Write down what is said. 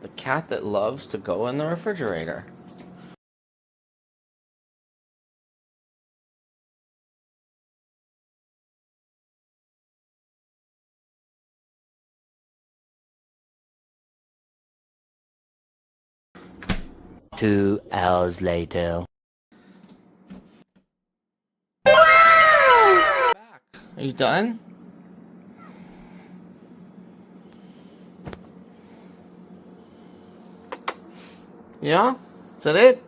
The cat that loves to go in the refrigerator. Two hours later. Back. Are you done? Yeah? Is that it?